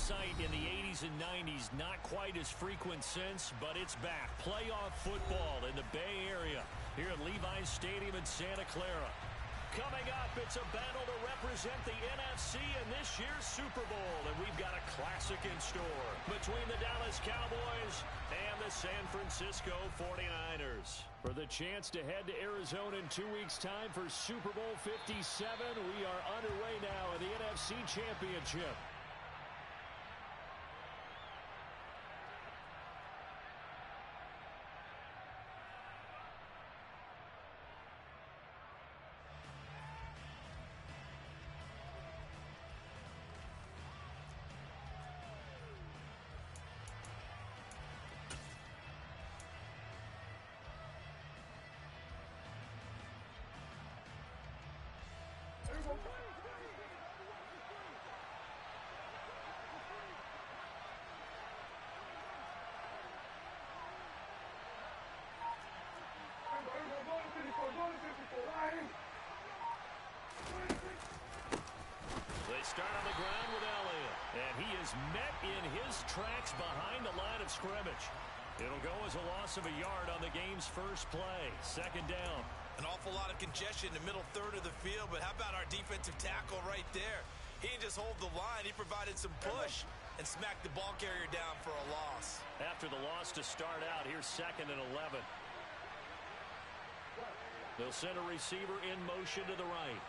sight in the 80s and 90s. Not quite as frequent since, but it's back. Playoff football in the Bay Area here at Levi's Stadium in Santa Clara. Coming up, it's a battle to represent the NFC in this year's Super Bowl. And we've got a classic in store between the Dallas Cowboys and the San Francisco 49ers. For the chance to head to Arizona in 2 weeks' time for Super Bowl 57, we are underway now in the NFC Championship. They start on the ground with Elliott, and he is met in his tracks behind the line of scrimmage. It'll go as a loss of a yard on the game's first play. Second down. An awful lot of congestion in the middle third of the field, but how about our defensive tackle right there? He didn't just hold the line, he provided some push and smacked the ball carrier down for a loss. After the loss to start out, here's 2nd and 11. They'll send a receiver in motion to the right.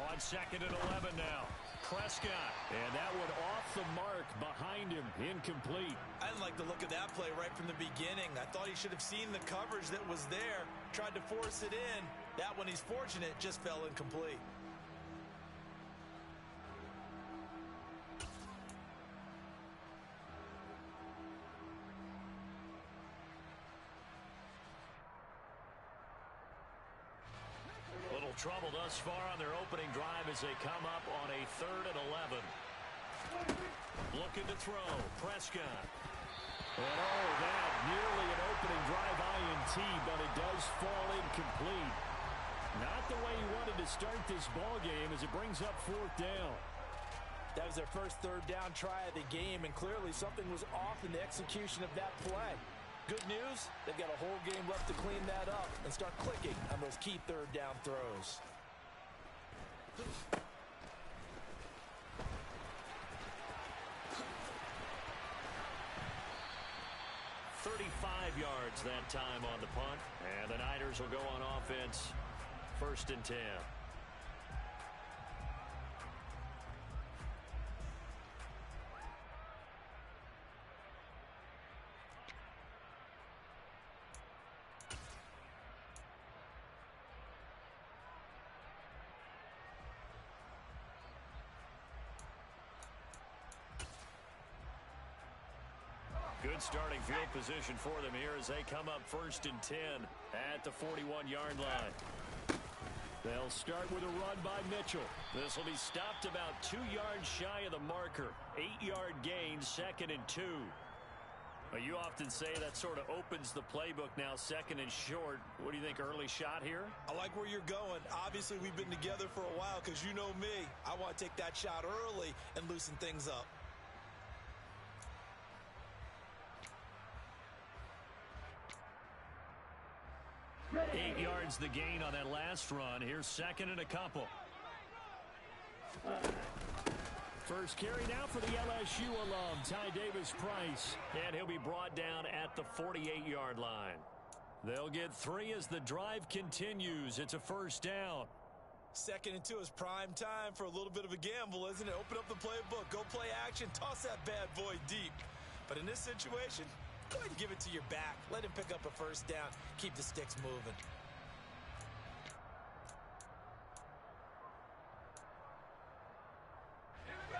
On 2nd and 11 now. Prescott. And that one off the mark behind him. Incomplete. I didn't like the look of that play right from the beginning. I thought he should have seen the coverage that was there. Tried to force it in. That one, he's fortunate, just fell incomplete. Little trouble thus far on their opening drive as they come up on a 3rd and 11. Looking to throw. Prescott. And that nearly an opening drive INT, but it does fall incomplete. Not the way he wanted to start this ball game as it brings up 4th down. That was their first 3rd down try of the game, and clearly something was off in the execution of that play. Good news, they've got a whole game left to clean that up and start clicking on those key 3rd down throws. "35 yards that time on the punt, and the Niners will go on offense. 1st and 10. Good starting field position for them here as they come up 1st and 10 at the 41-yard line. They'll start with a run by Mitchell. This will be stopped about 2 yards shy of the marker. 8-yard gain, 2nd and 2. Well, you often say that sort of opens the playbook now, 2nd and short. What do you think, early shot here? I like where you're going. Obviously, we've been together for a while because you know me. I want to take that shot early and loosen things up. Eight yards the gain on that last run. Here's 2nd and a couple. First carry now for the LSU alum, Ty Davis-Price. And he'll be brought down at the 48-yard line. They'll get 3 as the drive continues. It's a 1st down. 2nd and 2 is prime time for a little bit of a gamble, isn't it? Open up the playbook, go play action, toss that bad boy deep. But in this situation, go ahead and give it to your back. Let him pick up a 1st down. Keep the sticks moving. Here we go.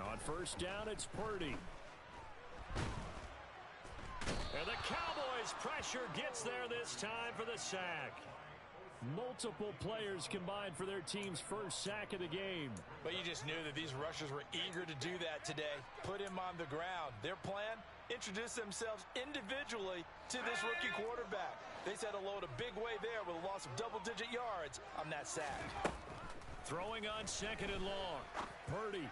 On 1st down, it's Purdy. And the Cowboys' pressure gets there this time for the sack. Multiple players combined for their team's first sack of the game. But you just knew that these rushers were eager to do that today. Put him on the ground. Their plan introduce themselves individually to this rookie quarterback. They set a load a big way there with a loss of double-digit yards on that sack. Throwing on 2nd and long. Purdy.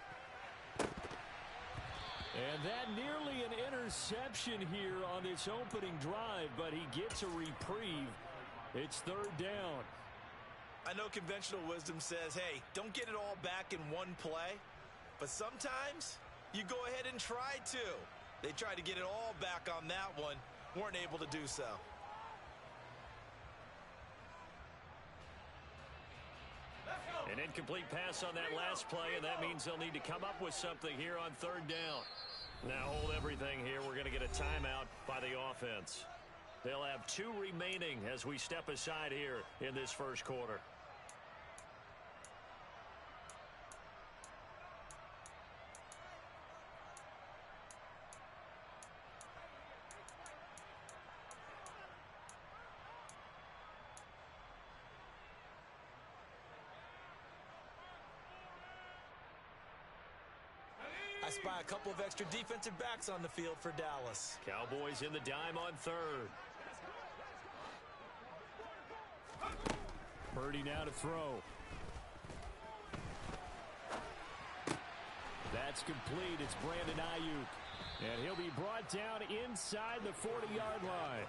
And that nearly an interception here on this opening drive, but he gets a reprieve. It's 3rd down. I know conventional wisdom says, hey, don't get it all back in one play. But sometimes you go ahead and try to. They tried to get it all back on that one. Weren't able to do so. An incomplete pass on that last play, and that means they'll need to come up with something here on 3rd down. Now hold everything here. We're going to get a timeout by the offense. They'll have 2 remaining as we step aside here in this first quarter. I spy a couple of extra defensive backs on the field for Dallas. Cowboys in the dime on 3rd. Purdy now to throw. That's complete. It's Brandon Ayuk. And he'll be brought down inside the 40-yard line.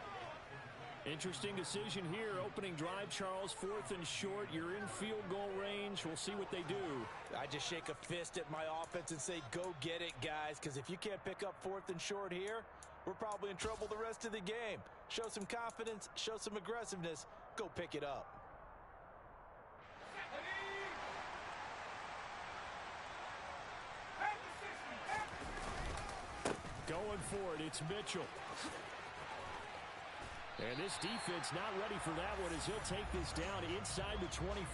Interesting decision here. Opening drive, Charles. 4th and short. You're in field goal range. We'll see what they do. I just shake a fist at my offense and say, go get it, guys, because if you can't pick up 4th and short here, we're probably in trouble the rest of the game. Show some confidence, show some aggressiveness, go pick it up. Going for it, it's Mitchell. And this defense not ready for that one as he'll take this down inside the 25.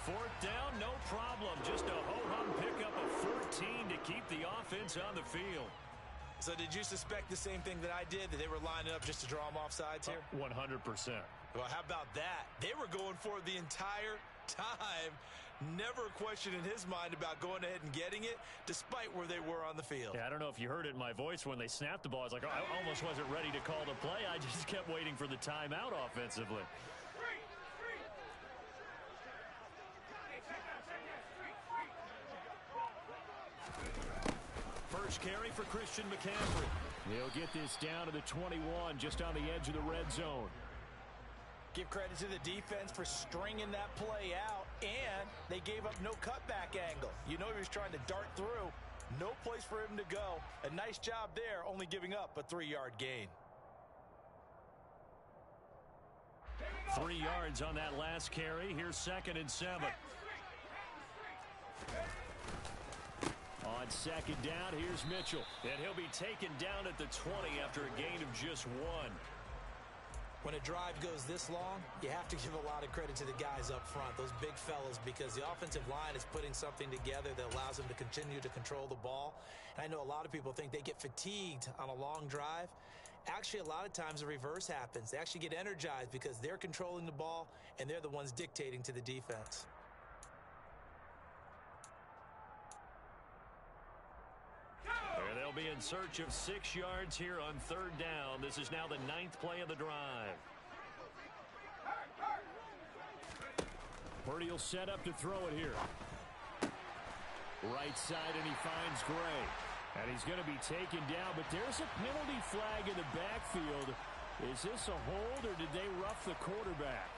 4th down, no problem. Just a ho-hum pickup of 14 to keep the offense on the field. So did you suspect the same thing that I did, that they were lining up just to draw them off sides here? 100%. Well, how about that? They were going for it the entire time. Never a question in his mind about going ahead and getting it, despite where they were on the field. Yeah, I don't know if you heard it in my voice when they snapped the ball. I was like, oh, I almost wasn't ready to call the play. I just kept waiting for the timeout offensively. First carry for Christian McCaffrey. He'll get this down to the 21, just on the edge of the red zone. Give credit to the defense for stringing that play out, and they gave up no cutback angle. You know he was trying to dart through. No place for him to go. A nice job there, only giving up a 3-yard gain. 3 yards on that last carry. Here's 2nd and 7. On 2nd down, here's Mitchell. And he'll be taken down at the 20 after a gain of just 1. When a drive goes this long, you have to give a lot of credit to the guys up front, those big fellas, because the offensive line is putting something together that allows them to continue to control the ball. And I know a lot of people think they get fatigued on a long drive. Actually, a lot of times the reverse happens. They actually get energized because they're controlling the ball and they're the ones dictating to the defense. And they'll be in search of 6 yards here on 3rd down. This is now the 9th play of the drive. Purdy will set up to throw it here. Right side, and he finds Gray. And he's going to be taken down, but there's a penalty flag in the backfield. Is this a hold, or did they rough the quarterback?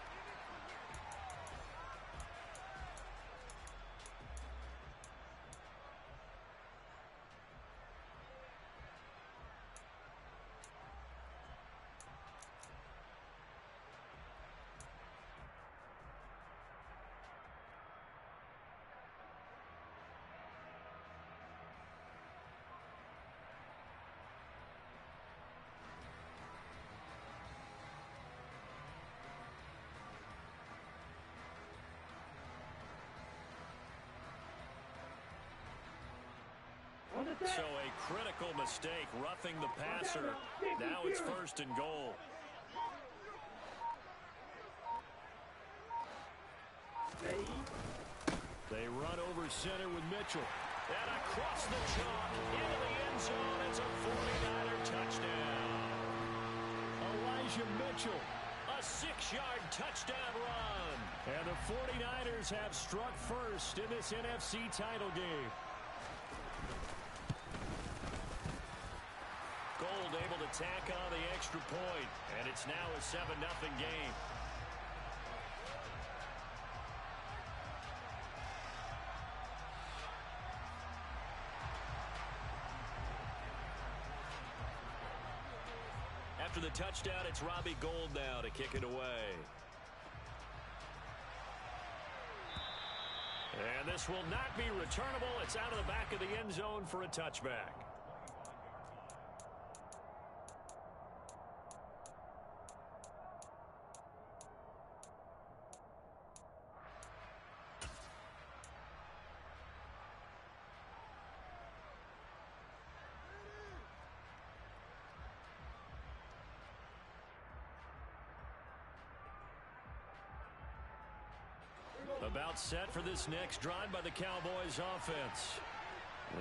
So a critical mistake, roughing the passer. Now it's 1st and goal. They run over center with Mitchell. And across the chalk, into the end zone, it's a 49er touchdown. Elijah Mitchell, a 6-yard touchdown run. And the 49ers have struck first in this NFC title game. Gold able to tack on the extra point, and it's now a 7-0 game. After the touchdown, it's Robbie Gould now to kick it away. And this will not be returnable. It's out of the back of the end zone for a touchback. About set for this next drive by the Cowboys offense.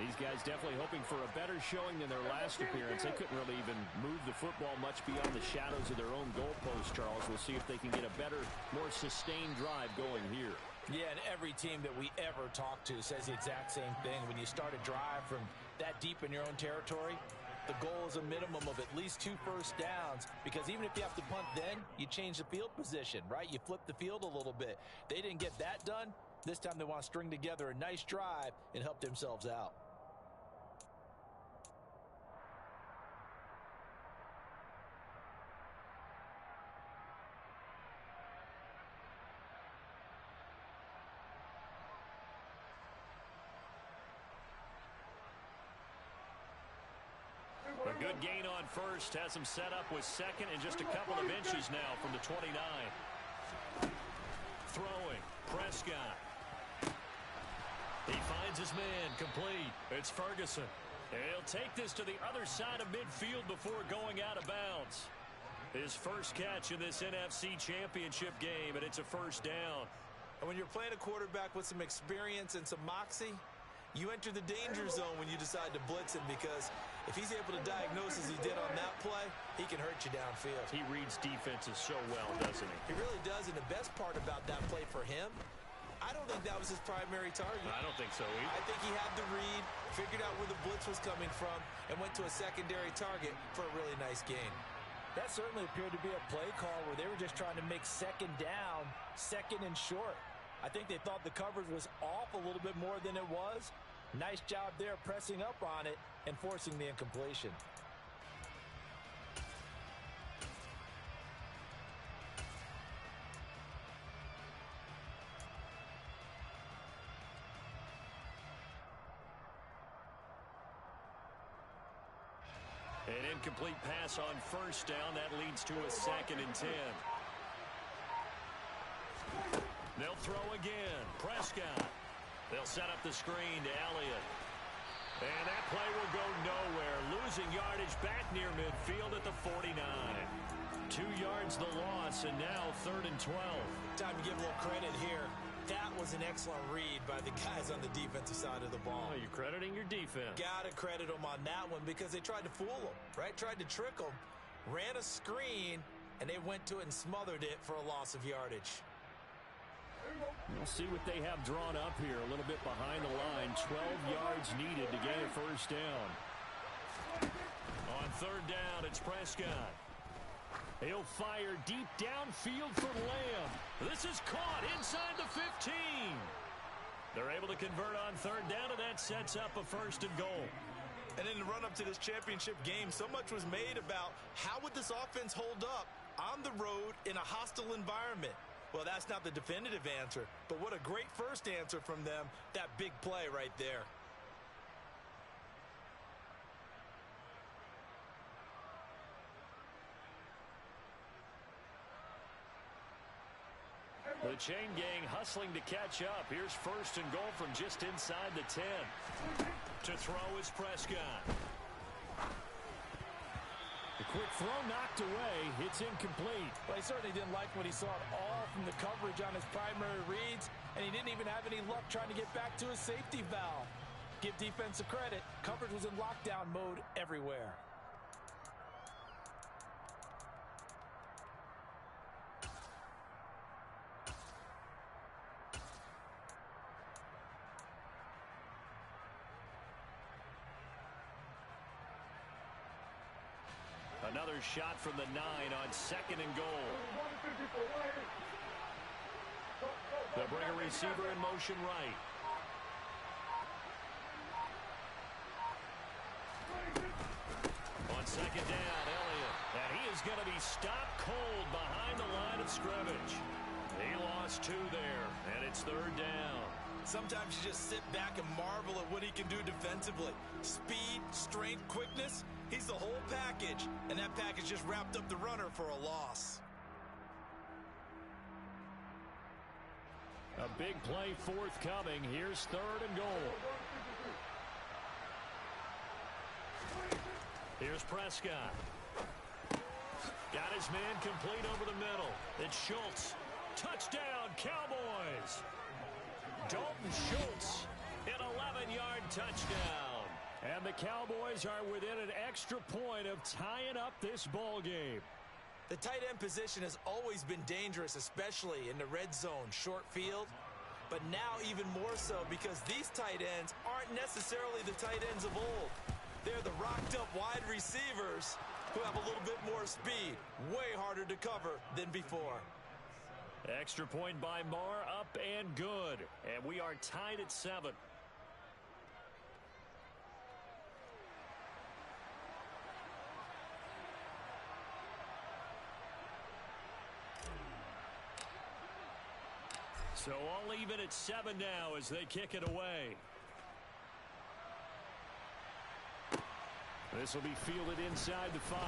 These guys definitely hoping for a better showing than their last appearance. They couldn't really even move the football much beyond the shadows of their own goalpost, Charles. We'll see if they can get a better, more sustained drive going here. Yeah, and every team that we ever talk to says the exact same thing. When you start a drive from that deep in your own territory, the goal is a minimum of at least 2 first downs, because even if you have to punt then, you change the field position, right? You flip the field a little bit. They didn't get that done. This time they want to string together a nice drive and help themselves out. A good gain on first has him set up with second and just a couple of inches now from the 29. Throwing, Prescott. He finds his man, complete. It's Ferguson. And he'll take this to the other side of midfield before going out of bounds. His first catch in this NFC Championship game, and it's a first down. And when you're playing a quarterback with some experience and some moxie, you enter the danger zone when you decide to blitz him, because if he's able to diagnose as he did on that play, he can hurt you downfield. He reads defenses so well, doesn't he? He really does, and the best part about that play for him, I don't think that was his primary target. I don't think so either. I think he had the read, figured out where the blitz was coming from, and went to a secondary target for a really nice gain. That certainly appeared to be a play call where they were just trying to make second down, second and short. I think they thought the coverage was off a little bit more than it was. Nice job there pressing up on it and forcing the incompletion. An incomplete pass on first down. That leads to a 2nd and 10. They'll throw again. Prescott. They'll set up the screen to Elliott. And that play will go nowhere. Losing yardage back near midfield at the 49. 2 yards the loss, and now 3rd and 12. Time to give a little credit here. That was an excellent read by the guys on the defensive side of the ball. Oh, you're crediting your defense. Got to credit them on that one, because they tried to fool them, right? Tried to trick them, ran a screen, and they went to it and smothered it for a loss of yardage. We'll see what they have drawn up here. A little bit behind the line. 12 yards needed to get a first down. On 3rd down, it's Prescott. He'll fire deep downfield for Lamb. This is caught inside the 15. They're able to convert on 3rd down, and that sets up a 1st and goal. And in the run-up to this championship game, so much was made about how would this offense hold up on the road in a hostile environment. Well, that's not the definitive answer, but what a great first answer from them, that big play right there. The chain gang hustling to catch up. Here's 1st and goal from just inside the 10. To throw is Prescott. The quick throw knocked away. It's incomplete. Well, he certainly didn't like what he saw at all from the coverage on his primary reads, and he didn't even have any luck trying to get back to his safety valve. Give defensive credit. Coverage was in lockdown mode everywhere. Another shot from the 9 on 2nd and goal. They'll bring a receiver in motion right. On 2nd down, Elliott. And he is going to be stopped cold behind the line of scrimmage. He lost 2 there, and it's 3rd down. Sometimes you just sit back and marvel at what he can do defensively. Speed, strength, quickness. He's the whole package, and that package just wrapped up the runner for a loss. A big play forthcoming. Here's 3rd and goal. Here's Prescott. Got his man complete over the middle. It's Schultz. Touchdown, Cowboys. Dalton Schultz, an 11-yard touchdown. And the Cowboys are within an extra point of tying up this ball game. The tight end position has always been dangerous, especially in the red zone, short field. But now even more so because these tight ends aren't necessarily the tight ends of old. They're the rocked-up wide receivers who have a little bit more speed, way harder to cover than before. Extra point by Marr, up and good. And we are tied at 7. So all even at 7 now as they kick it away. This will be fielded inside the 5.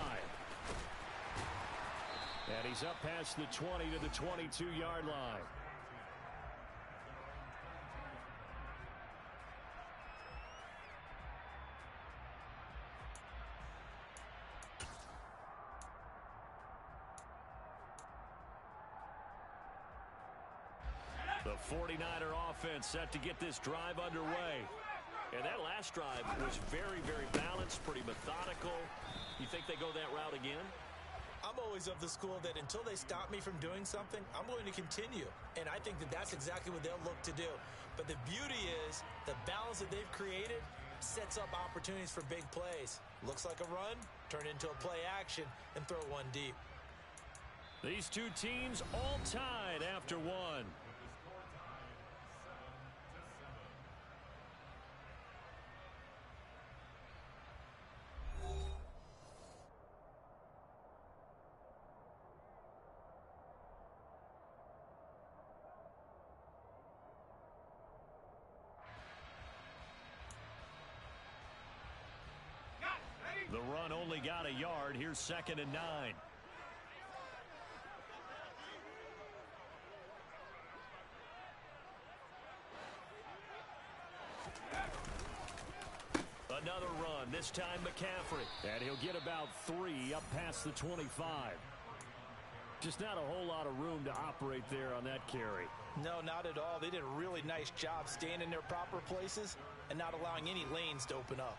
And he's up past the 20 to the 22-yard line. The 49er offense set to get this drive underway. And that last drive was very, very balanced, pretty methodical. You think they go that route again? I'm always of the school that until they stop me from doing something, I'm going to continue. And I think that that's exactly what they'll look to do. But the beauty is the balance that they've created sets up opportunities for big plays. Looks like a run, turn into a play action, and throw one deep. These two teams all tied after 1. The run only got a yard. Here's 2nd and 9. Another run, this time McCaffrey. And he'll get about 3 up past the 25. Just not a whole lot of room to operate there on that carry. No, not at all. They did a really nice job staying in their proper places and not allowing any lanes to open up.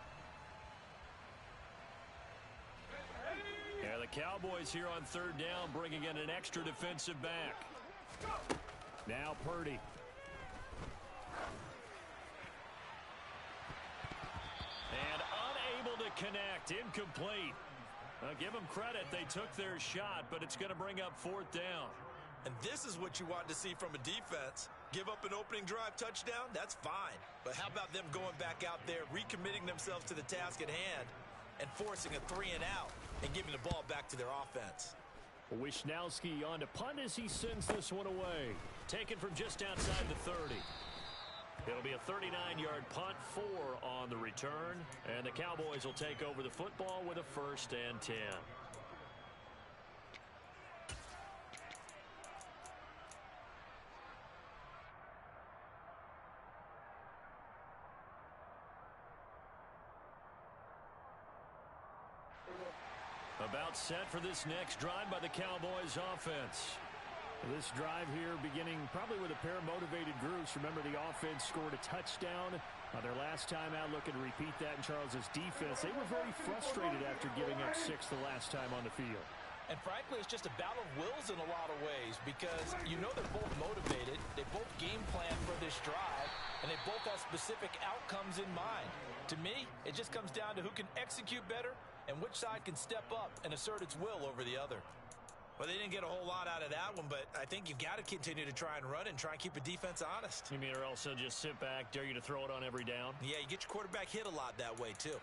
Yeah, the Cowboys here on 3rd down bringing in an extra defensive back. Now Purdy. And unable to connect. Incomplete. Now, give them credit. They took their shot, but it's going to bring up 4th down. And this is what you want to see from a defense. Give up an opening drive touchdown, that's fine. But how about them going back out there, recommitting themselves to the task at hand, and forcing a 3 and out, and giving the ball back to their offense. Wisnowski on to punt as he sends this one away. Taken from just outside the 30. It'll be a 39-yard punt, 4 on the return. And the Cowboys will take over the football with a 1st and 10. About set for this next drive by the Cowboys offense. This drive here beginning probably with a pair of motivated groups. Remember, the offense scored a touchdown Their last time out, looking to repeat that in Charles's defense. They were very frustrated after giving up 6 the last time on the field. And frankly, it's just a battle of wills in a lot of ways because you know they're both motivated, they both game plan for this drive, and they both have specific outcomes in mind. To me, it just comes down to who can execute better and which side can step up and assert its will over the other. Well, they didn't get a whole lot out of that one, but I think you've got to continue to try and run and try and keep a defense honest. You mean or else they'll just sit back, dare you to throw it on every down? Yeah, you get your quarterback hit a lot that way, too.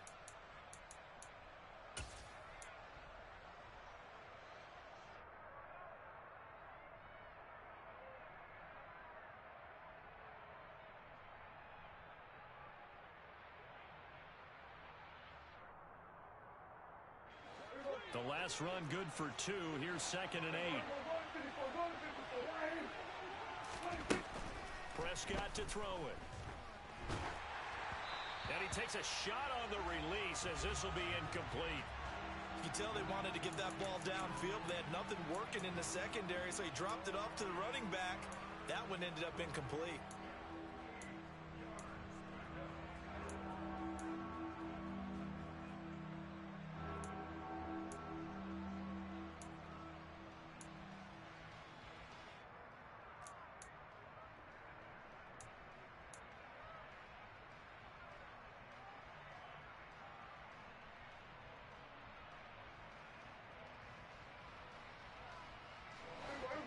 The last run good for 2. Here's 2nd and 8. Prescott to throw it. And he takes a shot on the release as this will be incomplete. You can tell they wanted to get that ball downfield. They had nothing working in the secondary, so he dropped it off to the running back. That one ended up incomplete.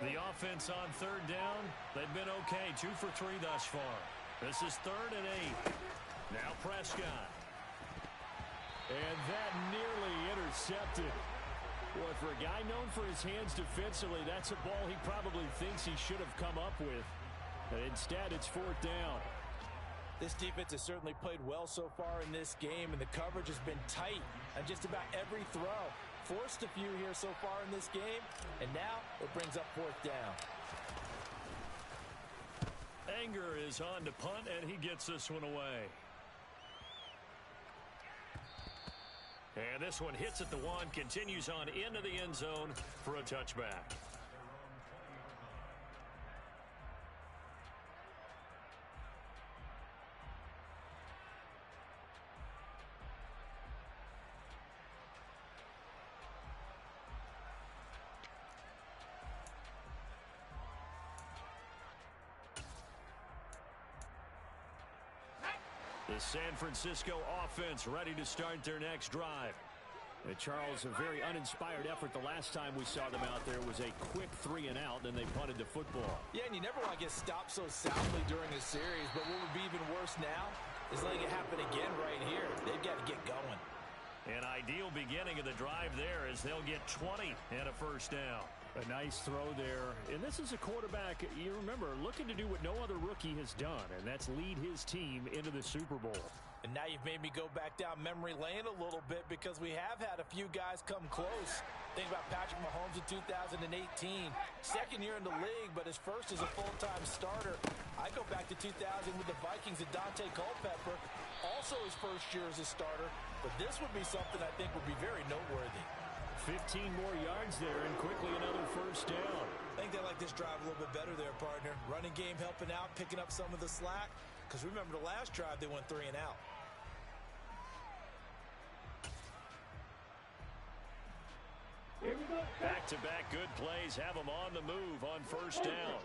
The offense on 3rd down, they've been okay. 2 for 3 thus far. This is 3rd and 8. Now Prescott. And that nearly intercepted. Boy, for a guy known for his hands defensively, that's a ball he probably thinks he should have come up with. But instead, it's 4th down. This defense has certainly played well so far in this game, and the coverage has been tight on just about every throw. Forced a few here so far in this game, and now it brings up 4th down. Anger is on to punt, and he gets this one away. And this one hits at the 1, continues on into the end zone for a touchback. The San Francisco offense ready to start their next drive. Charles, a very uninspired effort the last time we saw them out there was a quick 3 and out, then they punted the football. Yeah, and you never want to get stopped so soundly during a series, but what would be even worse now is letting it happen again right here. They've got to get going. An ideal beginning of the drive there as they'll get 20 and a 1st down. A nice throw there. And this is a quarterback, you remember, looking to do what no other rookie has done, and that's lead his team into the Super Bowl. And now you've made me go back down memory lane a little bit because we have had a few guys come close. Think about Patrick Mahomes in 2018. 2nd year in the league, but his first as a full-time starter. I go back to 2000 with the Vikings and Dante Culpepper. Also his first year as a starter. But this would be something I think would be very noteworthy. 15 more yards there and quickly another 1st down. I think they like this drive a little bit better there, partner. Running game helping out, picking up some of the slack. Because remember the last drive, they went 3 and out. Back-to-back good plays have them on the move on 1st down.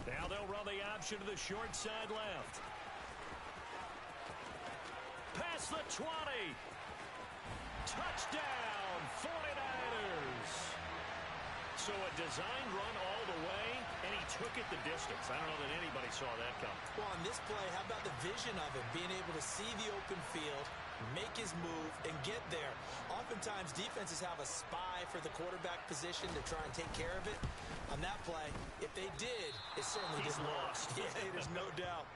Now they'll run the option to the short side left. Past the 20. Touchdown, 49ers. So a designed run all the way, and he took it the distance. I don't know that anybody saw that coming. Well, on this play, how about the vision of him, being able to see the open field, make his move, and get there. Oftentimes, defenses have a spy for the quarterback position to try and take care of it. On that play, if they did, it certainly He's didn't work. lost. Yeah, there's no doubt.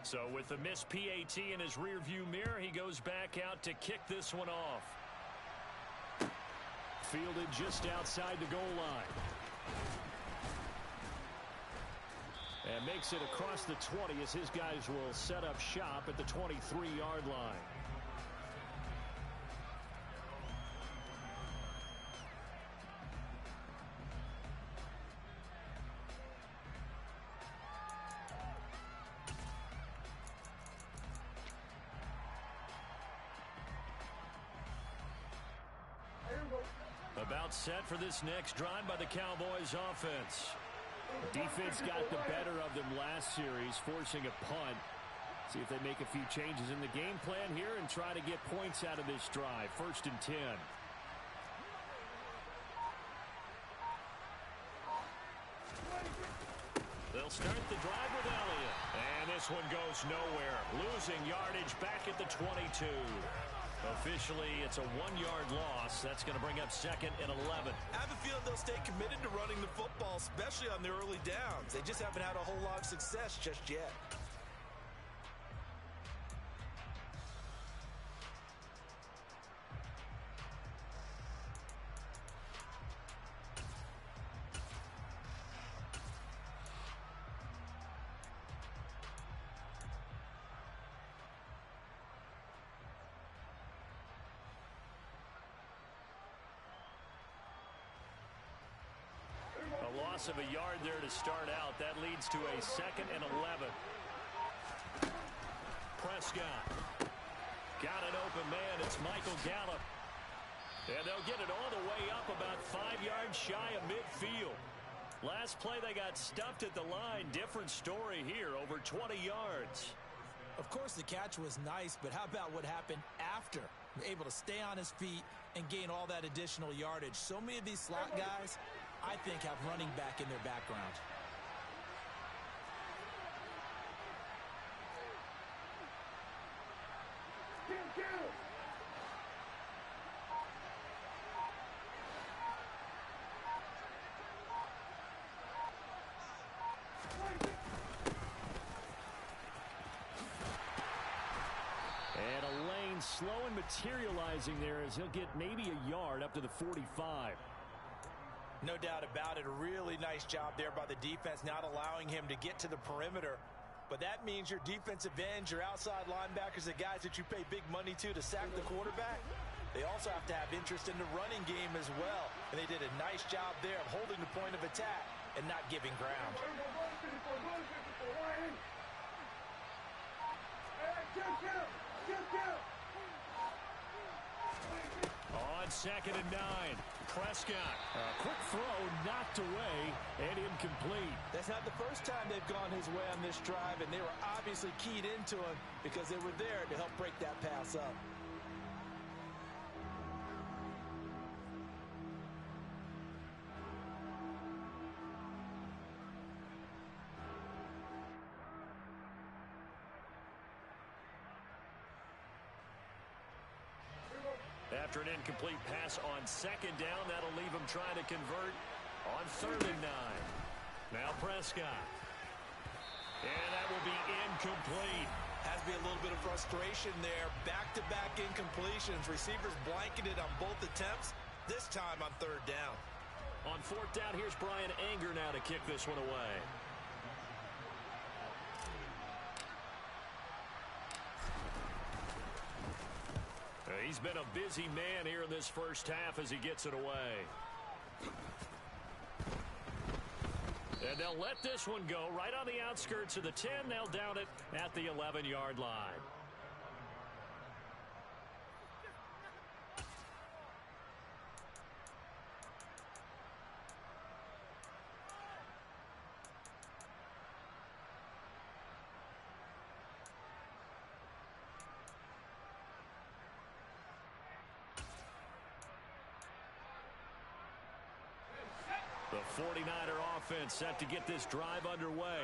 So with the missed PAT in his rearview mirror, he goes back out to kick this one off. Fielded just outside the goal line. And makes it across the 20 as his guys will set up shop at the 23-yard line. About set for this next drive by the Cowboys offense. Defense got the better of them last series, forcing a punt. See if they make a few changes in the game plan here and try to get points out of this drive. 1st and 10. They'll start the drive with Elliott. And this one goes nowhere. Losing yardage back at the 22. Officially, it's a 1-yard loss. That's going to bring up 2nd and 11. I have a feeling they'll stay committed to running the football, especially on their early downs. They just haven't had a whole lot of success just yet. A loss of a yard there to start out. That leads to a 2nd and 11. Prescott. Got an open man. It's Michael Gallup. And they'll get it all the way up about 5 yards shy of midfield. Last play they got stuffed at the line. Different story here. Over 20 yards. Of course, the catch was nice, but how about what happened after? Able to stay on his feet and gain all that additional yardage. So many of these slot guys, I think, have running back in their background. And a lane slow and materializing there as he'll get maybe a yard up to the 45. No doubt about it. A really nice job there by the defense, not allowing him to get to the perimeter. But that means your defensive ends, your outside linebackers, the guys that you pay big money to sack the quarterback, they also have to have interest in the running game as well. And they did a nice job there of holding the point of attack and not giving ground. On 2nd and 9, Prescott. A quick throw knocked away and incomplete. That's not the first time they've gone his way on this drive, and they were obviously keyed into him because they were there to help break that pass up. After an incomplete pass on 2nd down, that'll leave him trying to convert on 3rd and 9. Now Prescott. And that will be incomplete. Has to be a little bit of frustration there. Back-to-back incompletions. Receivers blanketed on both attempts, this time on 3rd down. On 4th down, here's Brian Anger now to kick this one away. He's been a busy man here in this first half as he gets it away. And they'll let this one go right on the outskirts of the 10. They'll down it at the 11-yard line. The 49er offense set to get this drive underway.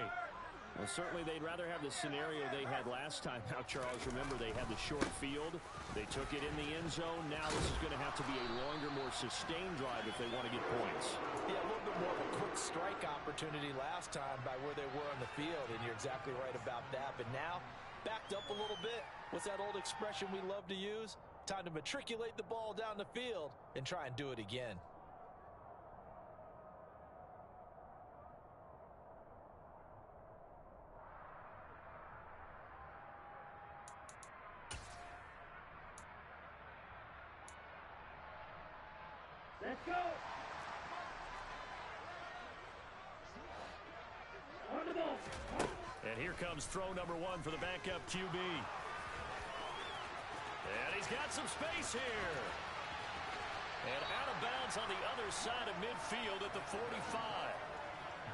Well, certainly they'd rather have the scenario they had last time out, Charles. Remember, they had the short field. They took it in the end zone. Now this is going to have to be a longer, more sustained drive if they want to get points. Yeah, a little bit more of a quick strike opportunity last time by where they were on the field, and you're exactly right about that. But now, backed up a little bit. What's that old expression we love to use? Time to matriculate the ball down the field and try and do it again. Let's go. On the ball. And here comes throw number one for the backup QB. And he's got some space here. And out of bounds on the other side of midfield at the 45.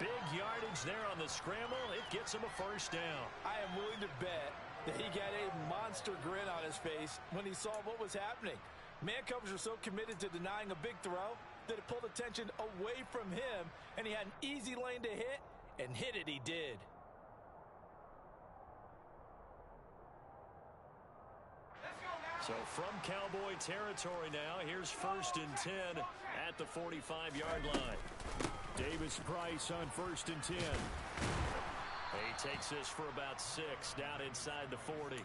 Big yardage there on the scramble. It gets him a first down. I am willing to bet that he got a monster grin on his face when he saw what was happening. Man coverage were so committed to denying a big throw that it pulled attention away from him, and he had an easy lane to hit, and hit it he did. So from Cowboy territory now, here's 1st and 10 at the 45-yard line. Davis Price on 1st and 10. He takes this for about 6 down inside the 40.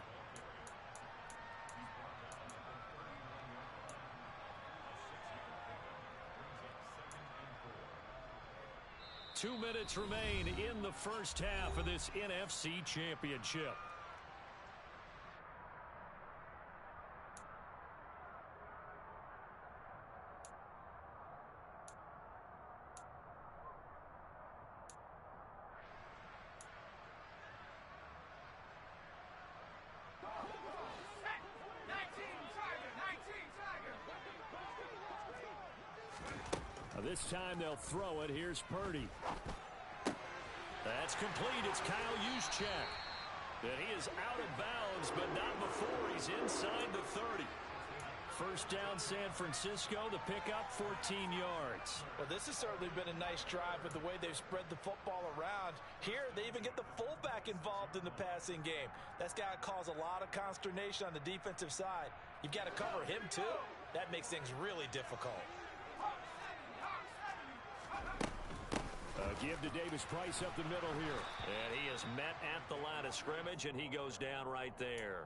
Two minutes remain in the first half of this NFC Championship. This time they'll throw it. Here's Purdy. That's complete. It's Kyle Juszczyk. And he is out of bounds, but not before he's inside the 30. First down, San Francisco. The pickup, 14 yards. Well, this has certainly been a nice drive with the way they've spread the football around. Here, they even get the fullback involved in the passing game. That's got to cause a lot of consternation on the defensive side. You've got to cover him, too. That makes things really difficult. Give to Davis Price up the middle here. And he is met at the line of scrimmage, and he goes down right there.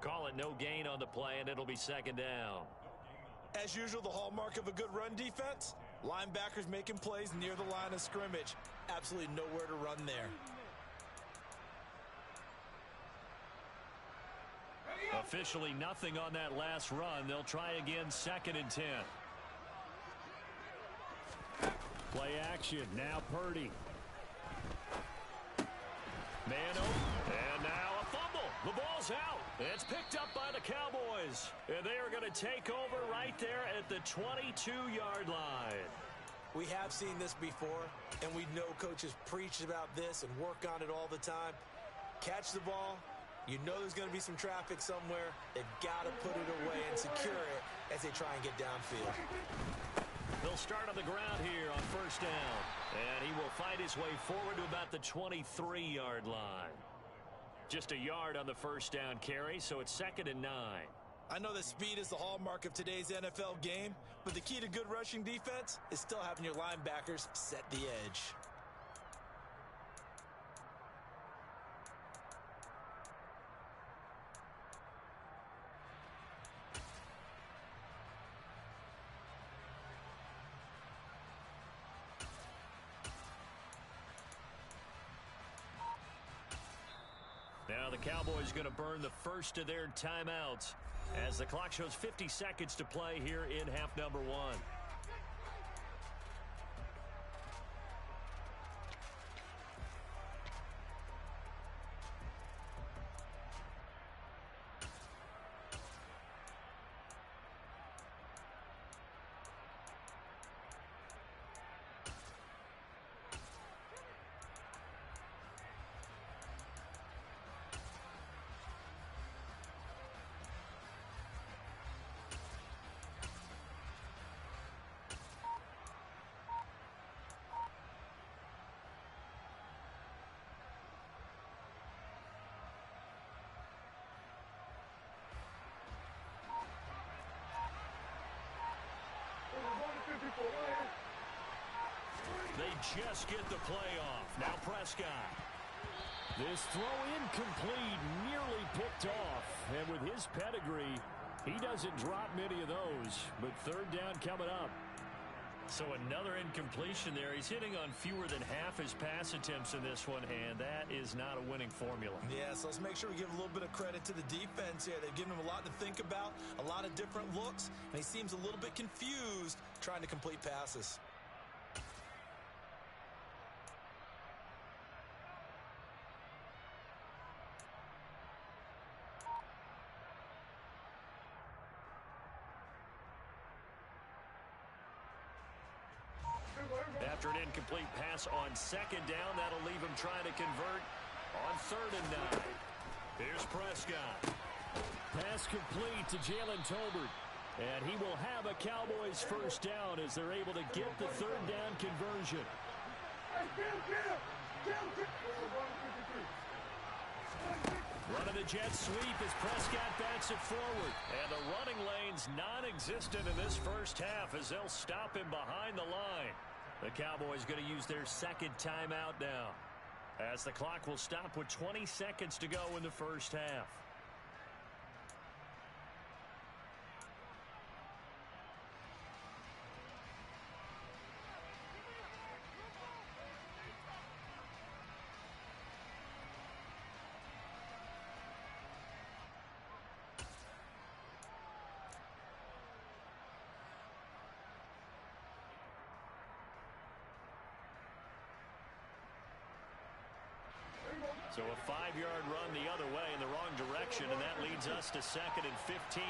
Call it no gain on the play, and it'll be 2nd down. As usual, the hallmark of a good run defense, linebackers making plays near the line of scrimmage. Absolutely nowhere to run there. Officially nothing on that last run. They'll try again, 2nd and 10. Play action. Now Purdy. Man open. And now a fumble. The ball's out. It's picked up by the Cowboys. And they are going to take over right there at the 22-yard line. We have seen this before, and we know coaches preach about this and work on it all the time. Catch the ball. You know there's going to be some traffic somewhere. They've got to put it away and secure it as they try and get downfield. They'll start on the ground here on 1st down. And he will find his way forward to about the 23-yard line. Just a yard on the 1st down carry, so it's 2nd and 9. I know that speed is the hallmark of today's NFL game, but the key to good rushing defense is still having your linebackers set the edge. Now the Cowboys going to burn the first of their timeouts as the clock shows 50 seconds to play here in half number 1. They just get the play off. Now Prescott. This throw incomplete, nearly picked off. And with his pedigree, he doesn't drop many of those. But 3rd down coming up. So another incompletion there. He's hitting on fewer than half his pass attempts in this one, and that is not a winning formula. Yeah, so let's make sure we give a little bit of credit to the defense here. They've given him a lot to think about, a lot of different looks, and he seems a little bit confused trying to complete passes. After an incomplete pass on second down, that'll leave him trying to convert on 3rd and 9. Here's Prescott. Pass complete to Jalen Tolbert. And he will have a Cowboys first down as they're able to get the 3rd down conversion. Running the jet sweep as Prescott backs it forward. And the running lane's non-existent in this first half as they'll stop him behind the line. The Cowboys going to use their 2nd timeout now, as the clock will stop with 20 seconds to go in the first half. So a 5-yard run the other way in the wrong direction, and that leads us to 2nd and 15.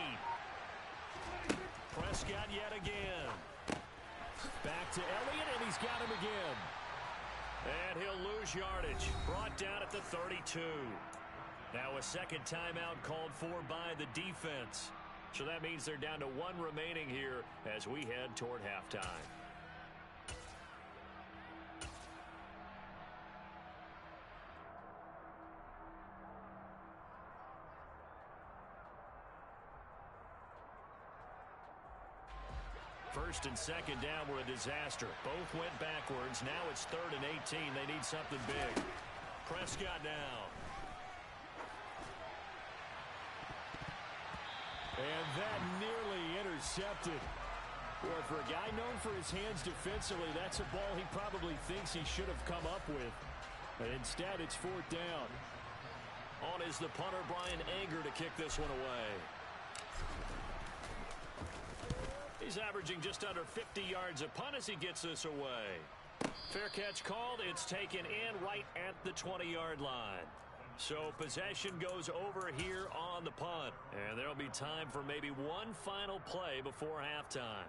Prescott yet again. Back to Elliott, and he's got him again. And he'll lose yardage. Brought down at the 32. Now a 2nd timeout called for by the defense. So that means they're down to 1 remaining here as we head toward halftime. First and 2nd down were a disaster. Both went backwards. Now it's 3rd and 18. They need something big. Prescott now. And that nearly intercepted. Boy, for a guy known for his hands defensively, that's a ball he probably thinks he should have come up with. But instead, it's 4th down. On is the punter, Brian Anger, to kick this one away. He's averaging just under 50 yards a punt as he gets this away. Fair catch called. It's taken in right at the 20-yard line. So possession goes over here on the punt. And there'll be time for maybe one final play before halftime.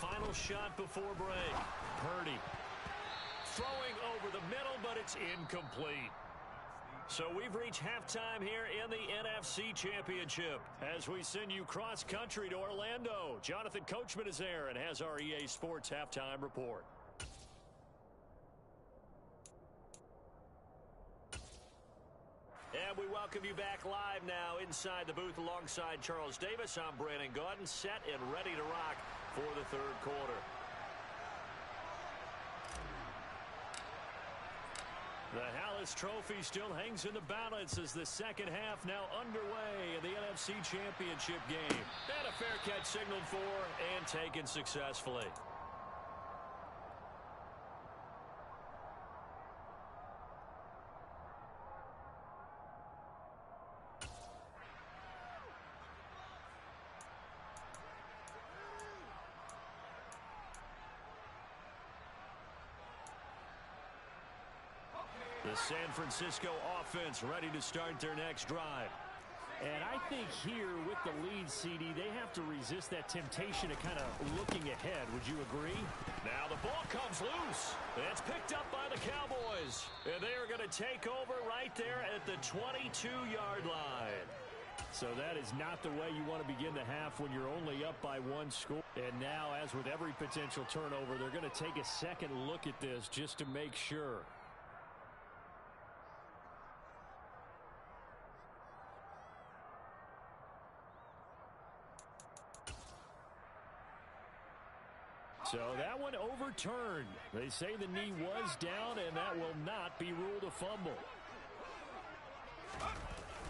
Final shot before break. Purdy throwing over the middle, but it's incomplete. So we've reached halftime here in the NFC Championship as we send you cross-country to Orlando. Jonathan Coachman is there and has our EA Sports halftime report. And we welcome you back live now inside the booth alongside Charles Davis. I'm Brandon Gaudin, set and ready to rock for the 3rd quarter. The Hallis Trophy still hangs in the balance as the 2nd half now underway in the NFC Championship game. And a fair catch signaled for and taken successfully. The San Francisco offense ready to start their next drive. And I think here with the lead, CD, they have to resist that temptation of kind of looking ahead. Would you agree? Now the ball comes loose. It's picked up by the Cowboys. And they are going to take over right there at the 22-yard line. So that is not the way you want to begin the half when you're only up by 1 score. And now, as with every potential turnover, they're going to take a second look at this just to make sure. So that one overturned. They say the knee was down, and that will not be ruled a fumble.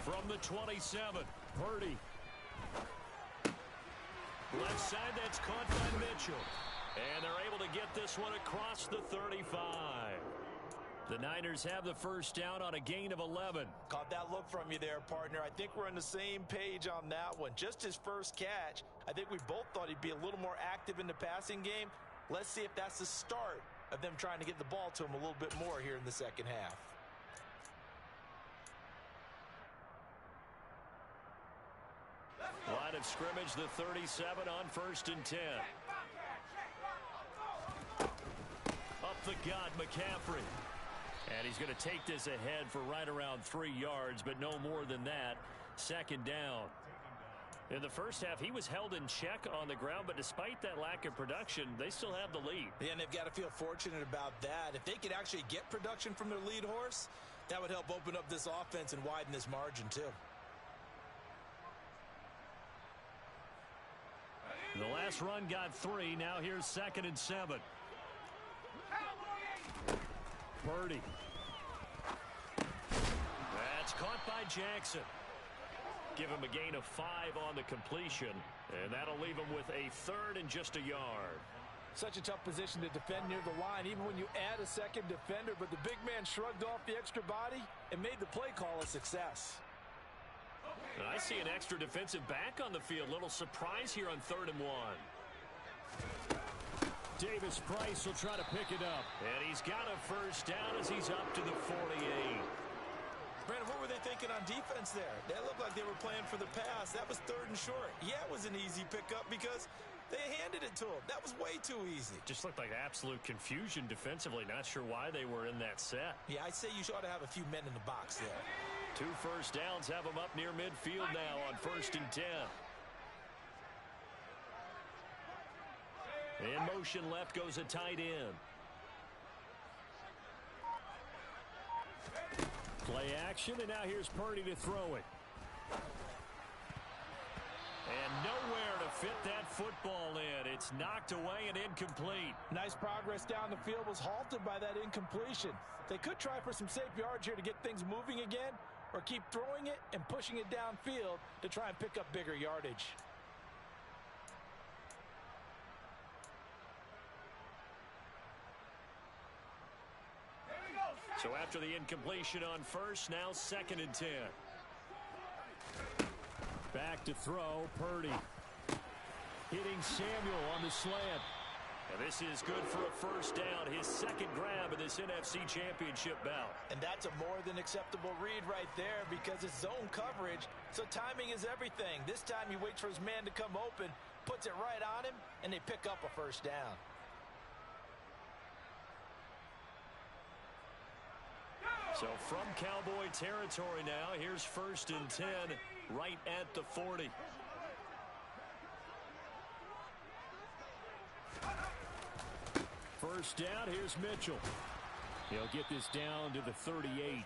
From the 27, Purdy. left side, that's caught by Mitchell. And they're able to get this one across the 35. The Niners have the first down on a gain of 11. Caught that look from you there, partner. I think we're on the same page on that one. Just his first catch, I think we both thought he'd be a little more active in the passing game. Let's see if that's the start of them trying to get the ball to him a little bit more here in the second half. Line of scrimmage, the 37 on 1st and 10. Up the gut, McCaffrey. And he's going to take this ahead for right around 3 yards, but no more than that. Second down. In the first half, he was held in check on the ground, but despite that lack of production, they still have the lead. Yeah, and they've got to feel fortunate about that. If they could actually get production from their lead horse, that would help open up this offense and widen this margin, too. The last run got 3. Now here's 2nd and 7. Purdy. That's caught by Jackson. Give him a gain of 5 on the completion, and that'll leave him with a 3rd and just a yard. Such a tough position to defend near the line, even when you add a second defender, but the big man shrugged off the extra body and made the play call a success. And I see an extra defensive back on the field. Little surprise here on 3rd and 1. Davis Price will try to pick it up. And he's got a first down as he's up to the 48. Brandon, what were they thinking on defense there? That looked like they were playing for the pass. That was 3rd and short. Yeah, it was an easy pickup because they handed it to him. That was way too easy. Just looked like absolute confusion defensively. Not sure why they were in that set. Yeah, I'd say you ought to have a few men in the box there. 2 first downs have them up near midfield now on 1st and 10. In motion left goes a tight end. Play action, and now here's Purdy to throw it. And nowhere to fit that football in. It's knocked away and incomplete. Nice progress down the field was halted by that incompletion. They could try for some safe yards here to get things moving again, or keep throwing it and pushing it downfield to try and pick up bigger yardage. So after the incompletion on 1st, now 2nd and 10. Back to throw, Purdy. Hitting Samuel on the slant. And this is good for a first down, his 2nd grab in this NFC Championship bout. And that's a more than acceptable read right there because it's zone coverage, so timing is everything. This time he waits for his man to come open, puts it right on him, and they pick up a first down. So from Cowboy territory now, here's 1st and 10 right at the 40. First down, here's Mitchell. He'll get this down to the 38.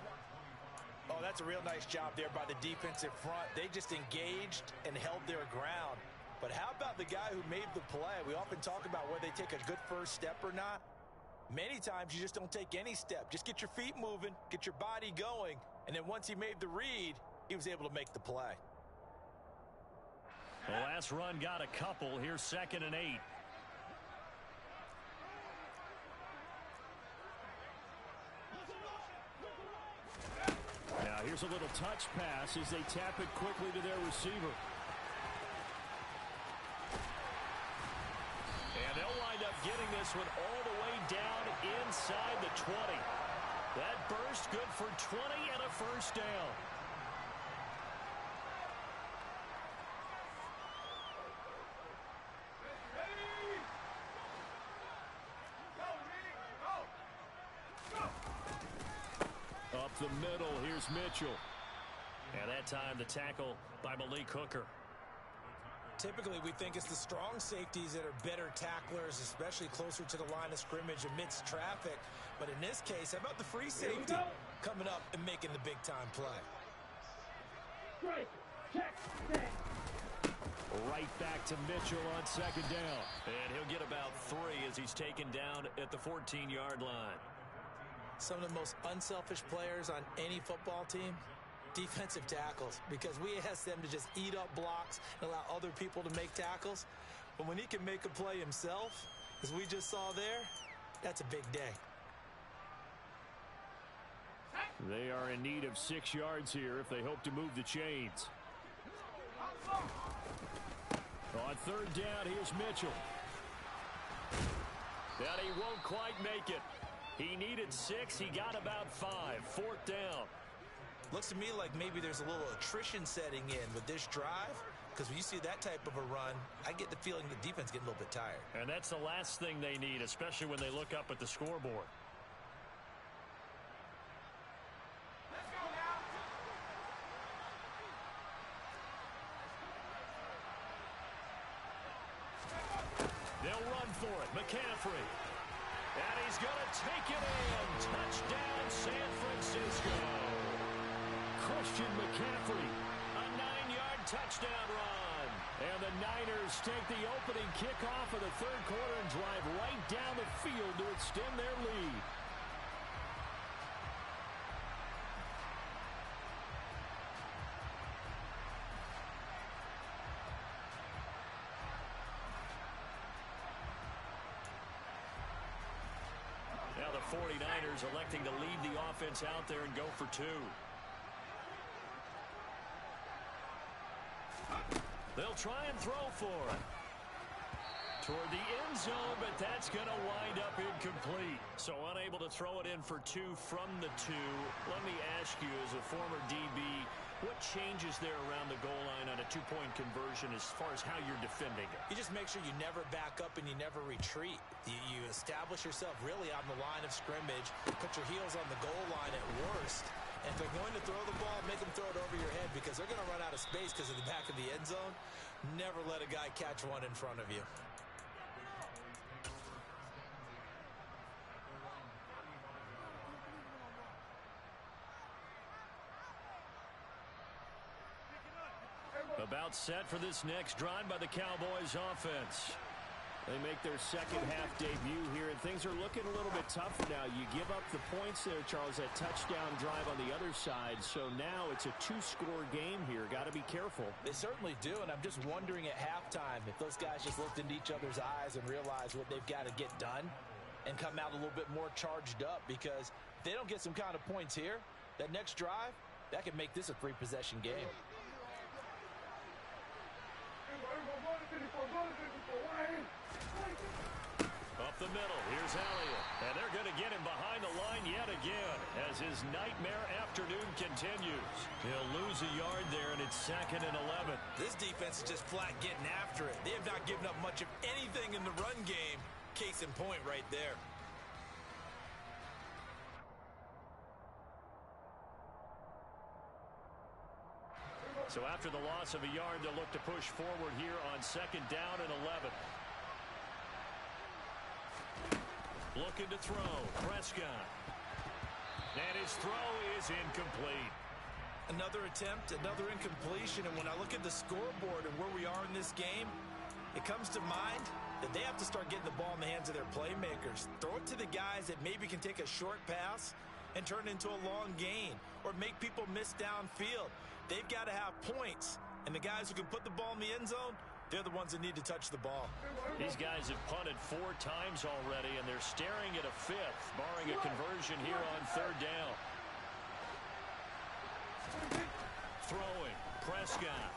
Oh, that's a real nice job there by the defensive front. They just engaged and held their ground. But how about the guy who made the play? We often talk about whether they take a good first step or not. Many times you just don't take any step. Just get your feet moving, get your body going, and then once he made the read, he was able to make the play. The last run got a couple. Here's 2nd and 8. Now here's a little touch pass as they tap it quickly to their receiver. And they'll wind up getting this one all the way down inside the 20. That burst good for 20 and a first down. Up the middle, here's Mitchell. And that time the tackle by Malik Hooker. Typically, we think it's the strong safeties that are better tacklers, especially closer to the line of scrimmage amidst traffic. But in this case, how about the free safety coming up and making the big-time play? Strike, check, set. Right back to Mitchell on second down. And he'll get about 3 as he's taken down at the 14-yard line. Some of the most unselfish players on any football team, defensive tackles, because we ask them to just eat up blocks and allow other people to make tackles. But when he can make a play himself, as we just saw there, that's a big day. They are in need of 6 yards here if they hope to move the chains. On third down, here's Mitchell. And he won't quite make it. He needed 6. He got about 5. Fourth down. Looks to me like maybe there's a little attrition setting in with this drive, because when you see that type of a run, I get the feeling the defense getting a little bit tired. And that's the last thing they need, especially when they look up at the scoreboard. They'll run for it. McCaffrey. And he's going to take it in. Touchdown, San Francisco. Christian McCaffrey. A 9-yard touchdown run. And the Niners take the opening kickoff of the third quarter and drive right down the field to extend their lead. Now the 49ers electing to lead the offense out there and go for 2. They'll try and throw for it. Toward the end zone, but that's going to wind up incomplete. So unable to throw it in for 2 from the 2. Let me ask you, as a former DB, what changes there around the goal line on a 2-point conversion as far as how you're defending it? You just make sure you never back up and you never retreat. You establish yourself really on the line of scrimmage, put your heels on the goal line at worst. And if they're going to throw the ball, make them throw it over your head, because they're going to run out of space because of the back of the end zone. Never let a guy catch one in front of you. About set for this next drive by the Cowboys offense. They make their second half debut here, and things are looking a little bit tougher now. You give up the points there, Charles, that touchdown drive on the other side. So now it's a 2-score game here. Got to be careful. They certainly do, and I'm just wondering at halftime if those guys just looked into each other's eyes and realized what they've got to get done and come out a little bit more charged up, because if they don't get some kind of points here, that next drive, that could make this a 3-possession game. Up the middle, here's Elliott. And they're going to get him behind the line yet again as his nightmare afternoon continues. He'll lose a yard there, and it's 2nd and 11. This defense is just flat getting after it. They have not given up much of anything in the run game. Case in point right there. So after the loss of a yard, they'll look to push forward here on 2nd down and 11. Looking to throw. Prescott. And his throw is incomplete. Another attempt, another incompletion. And when I look at the scoreboard and where we are in this game, it comes to mind that they have to start getting the ball in the hands of their playmakers. Throw it to the guys that maybe can take a short pass and turn it into a long gain, or make people miss downfield. They've got to have points. And the guys who can put the ball in the end zone, they're the ones that need to touch the ball. These guys have punted 4 times already, and they're staring at a 5th, barring a conversion here on 3rd down. Throwing. Prescott.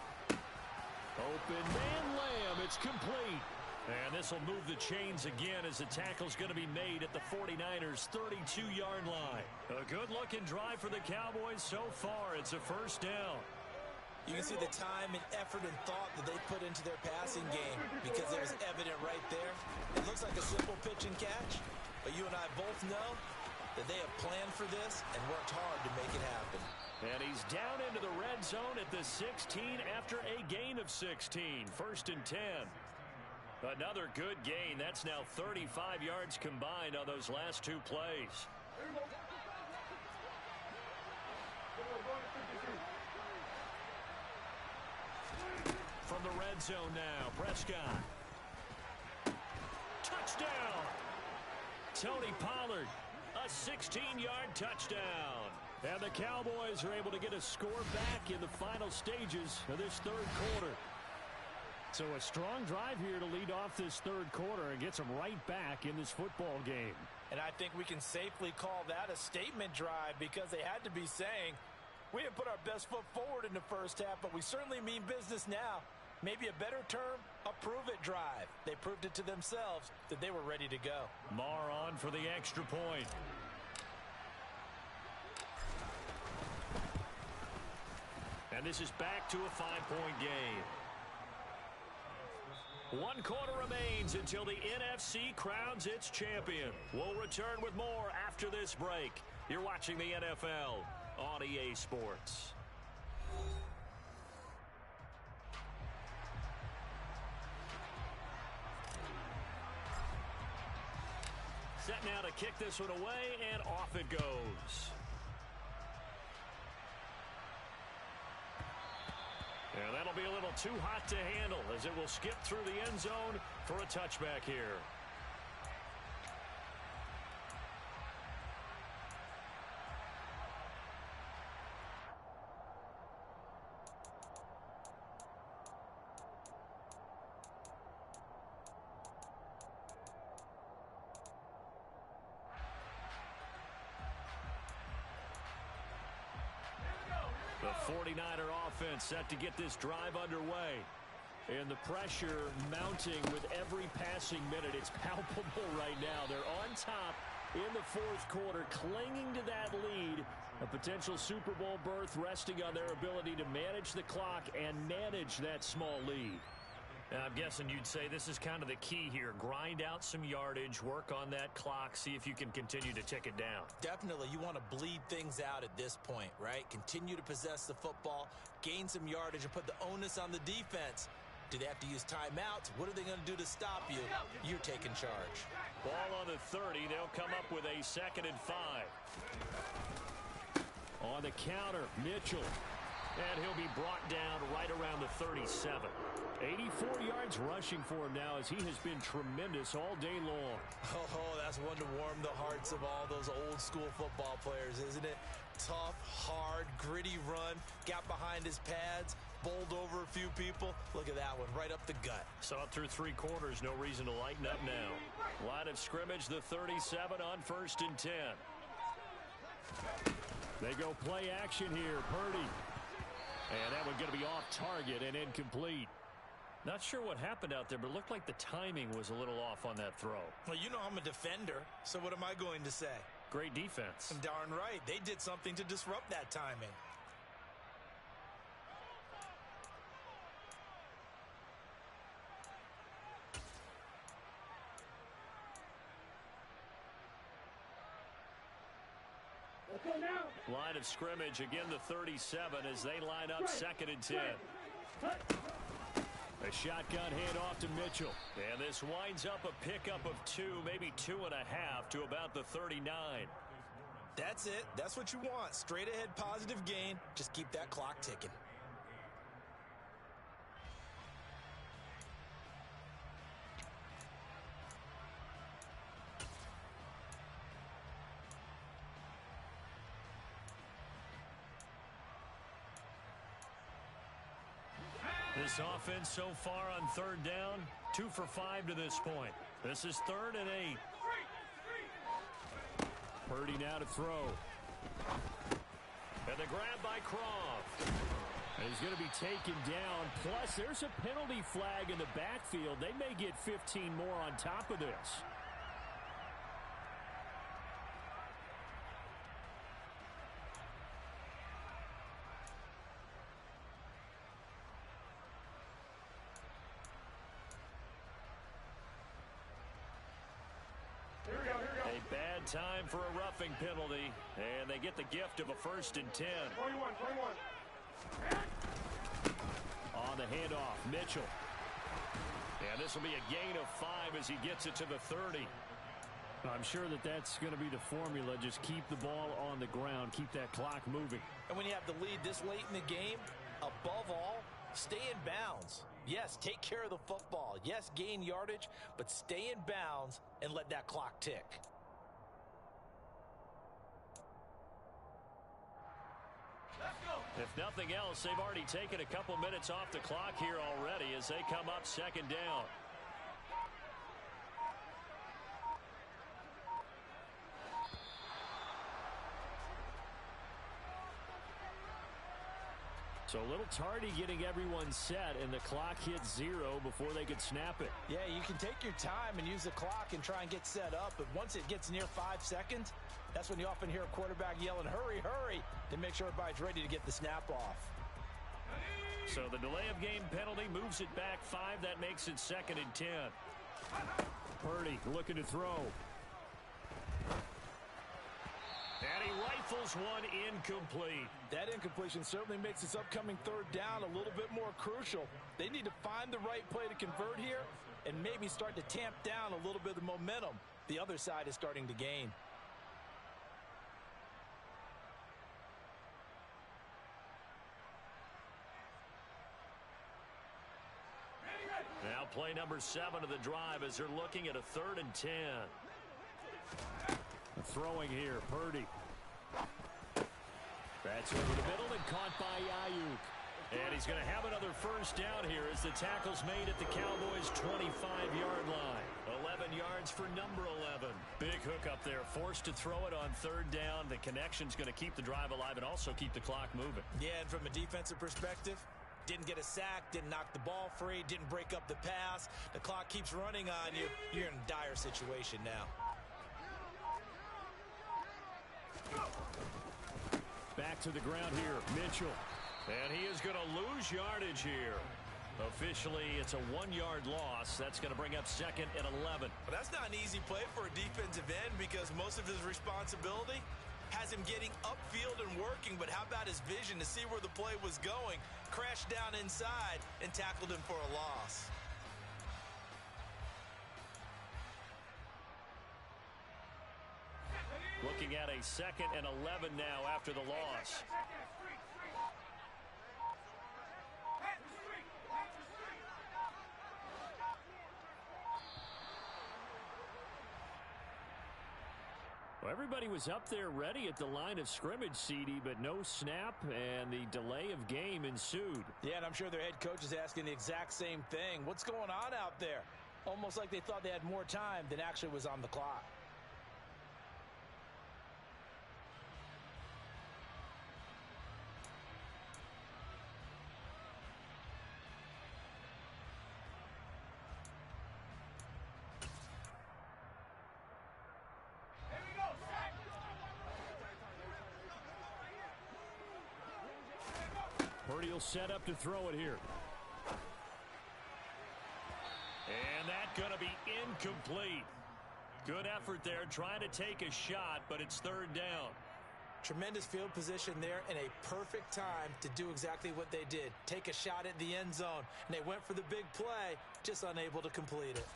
Open man Lamb. It's complete. And this will move the chains again as the tackle's going to be made at the 49ers' 32-yard line. A good-looking drive for the Cowboys so far. It's a 1st down. You can see the time and effort and thought that they put into their passing game, because it was evident right there. It looks like a simple pitch and catch, but you and I both know that they have planned for this and worked hard to make it happen. And he's down into the red zone at the 16 after a gain of 16. 1st and 10. Another good gain. That's now 35 yards combined on those last 2 plays. From the red zone now. Prescott. Touchdown. Tony Pollard, a 16-yard touchdown. And the Cowboys are able to get a score back in the final stages of this third quarter. So a strong drive here to lead off this third quarter and gets them right back in this football game. And I think we can safely call that a statement drive because they had to be saying, we didn't put our best foot forward in the first half, but we certainly mean business now. Maybe a better term, a prove-it drive. They proved it to themselves that they were ready to go. Marr on for the extra point. And this is back to a 5-point game. 1 quarter remains until the NFC crowns its champion. We'll return with more after this break. You're watching the NFL on EA Sports. Set now to kick this one away, and off it goes. And that'll be a little too hot to handle as it will skip through the end zone for a touchback here. The 49er offense set to get this drive underway. And the pressure mounting with every passing minute. It's palpable right now. They're on top in the fourth quarter, clinging to that lead. A potential Super Bowl berth resting on their ability to manage the clock and manage that small lead. I'm guessing you'd say this is kind of the key here. Grind out some yardage, work on that clock, see if you can continue to tick it down. Definitely, you want to bleed things out at this point, right? Continue to possess the football, gain some yardage, and put the onus on the defense. Do they have to use timeouts? What are they going to do to stop you? You're taking charge. Ball on the 30. They'll come up with a 2nd and 5. On the counter, Mitchell. And he'll be brought down right around the 37. 84 yards rushing for him now as he has been tremendous all day long. Oh, that's one to warm the hearts of all those old school football players, isn't it? Tough, hard, gritty run, got behind his pads, bowled over a few people. Look at that one, right up the gut. Saw it through 3 quarters, no reason to lighten up now. Line of scrimmage, the 37 on 1st and 10. They go play action here, Purdy. And that one going to be off target and incomplete. Not sure what happened out there, but it looked like the timing was a little off on that throw. Well, you know I'm a defender, so what am I going to say? Great defense. I'm darn right. They did something to disrupt that timing. Line of scrimmage, again the 37 as they line up 2nd and 10. A shotgun handoff to Mitchell. And this winds up a pickup of 2, maybe 2.5 to about the 39. That's it. That's what you want. Straight ahead positive gain. Just keep that clock ticking. This offense so far on 3rd down, 2 for 5 to this point. This is 3rd and 8. Purdy now to throw. And the grab by Croft. And he's going to be taken down. Plus, there's a penalty flag in the backfield. They may get 15 more on top of this. A bad time for a roughing penalty, and they get the gift of a 1st and 10. 21. On the handoff, Mitchell. And this will be a gain of 5 as he gets it to the 30. I'm sure that's going to be the formula. Just keep the ball on the ground, keep that clock moving. And when you have the lead this late in the game, above all, stay in bounds. Yes, take care of the football. Yes, gain yardage, but stay in bounds and let that clock tick. If nothing else, they've already taken a couple minutes off the clock here already as they come up second down. So a little tardy getting everyone set, and the clock hits 0 before they could snap it. Yeah, you can take your time and use the clock and try and get set up, but once it gets near 5 seconds, that's when you often hear a quarterback yelling, hurry, hurry, to make sure everybody's ready to get the snap off. So the delay of game penalty moves it back 5. That makes it 2nd and 10. Purdy looking to throw. And he rifles one incomplete. That incompletion certainly makes this upcoming 3rd down a little bit more crucial. They need to find the right play to convert here and maybe start to tamp down a little bit of the momentum the other side is starting to gain. Now play number 7 of the drive as they're looking at a 3rd and 10. Throwing here, Purdy. That's over the middle and caught by Ayuk. And he's going to have another 1st down here as the tackle's made at the Cowboys' 25-yard line. 11 yards for number 11. Big hook up there, forced to throw it on 3rd down. The connection's going to keep the drive alive and also keep the clock moving. Yeah, and from a defensive perspective, didn't get a sack, didn't knock the ball free, didn't break up the pass. The clock keeps running on you. You're in a dire situation now. Back to the ground here, Mitchell. And he is going to lose yardage here. Officially, it's a 1-yard loss. That's going to bring up 2nd and 11. But that's not an easy play for a defensive end because most of his responsibility has him getting upfield and working, but how about his vision to see where the play was going? Crashed down inside and tackled him for a loss. Looking at a 2nd and 11 now after the loss. Well, everybody was up there ready at the line of scrimmage, CD, but no snap, and the delay of game ensued. Yeah, and I'm sure their head coach is asking the exact same thing. What's going on out there? Almost like they thought they had more time than actually was on the clock. Purdy will set up to throw it here. And that's going to be incomplete. Good effort there, trying to take a shot, but it's 3rd down. Tremendous field position there and a perfect time to do exactly what they did. Take a shot at the end zone. And they went for the big play, just unable to complete it.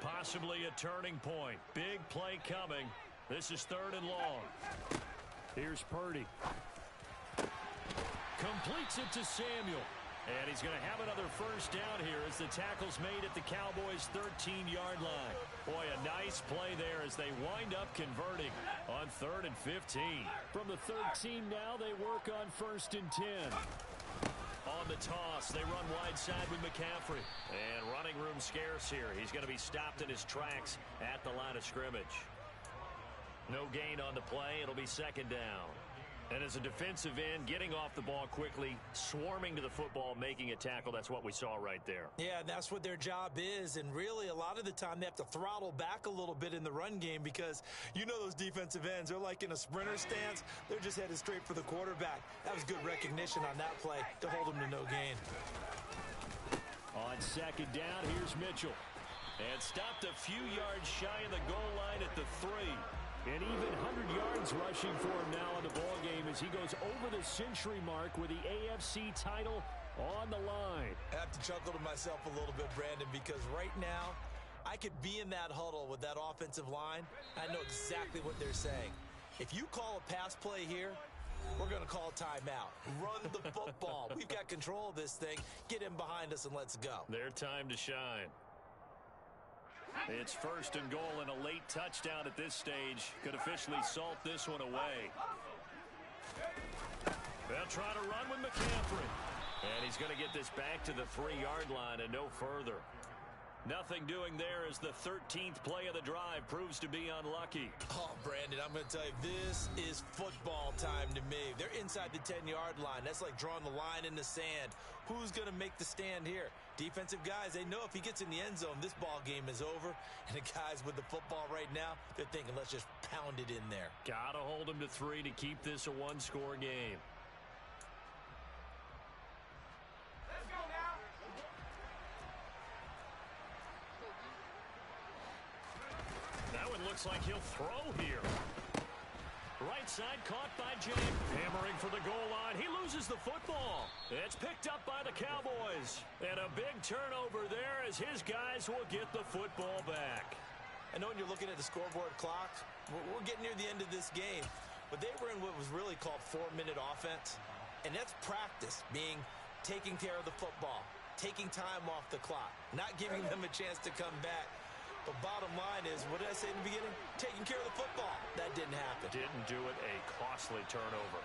Possibly a turning point. Big play coming. This is 3rd and long. Here's Purdy. Completes it to Samuel. And he's going to have another 1st down here as the tackle's made at the Cowboys' 13-yard line. Boy, a nice play there as they wind up converting on 3rd and 15. From the 13 now, they work on 1st and 10. On the toss, they run wide side with McCaffrey. And running room scarce here. He's going to be stopped in his tracks at the line of scrimmage. No gain on the play. It'll be 2nd down. And as a defensive end, getting off the ball quickly, swarming to the football, making a tackle, that's what we saw right there. Yeah, that's what their job is, and really a lot of the time they have to throttle back a little bit in the run game because you know those defensive ends, they're like in a sprinter stance. They're just headed straight for the quarterback. That was good recognition on that play to hold them to no gain. On 2nd down, here's Mitchell. And stopped a few yards shy of the goal line at the 3. And even 100 yards rushing for him now in the ballgame as he goes over the century mark with the AFC title on the line. I have to chuckle to myself a little bit, Brandon, because right now I could be in that huddle with that offensive line. I know exactly what they're saying. If you call a pass play here, we're going to call a timeout. Run the football. We've got control of this thing. Get in behind us and let's go. Their time to shine. It's first and goal, and a late touchdown at this stage could officially salt this one away. They'll try to run with McCaffrey. And he's going to get this back to the 3-yard line and no further. Nothing doing there as the 13th play of the drive proves to be unlucky. Oh, Brandon, I'm going to tell you, this is football time to me. They're inside the 10-yard line. That's like drawing the line in the sand. Who's going to make the stand here? Defensive guys, they know if he gets in the end zone, this ball game is over. And the guys with the football right now, they're thinking, let's just pound it in there. Got to hold him to 3 to keep this a one-score game. Looks like he'll throw here. Right side caught by Jake. Hammering for the goal line. He loses the football. It's picked up by the Cowboys. And a big turnover there as his guys will get the football back. I know when you're looking at the scoreboard clock, we're getting near the end of this game. But they were in what was really called 4-minute offense. And that's practice, being taking care of the football, taking time off the clock, not giving them a chance to come back. But bottom line is, what did I say in the beginning? Taking care of the football. That didn't happen. Didn't do it. A costly turnover.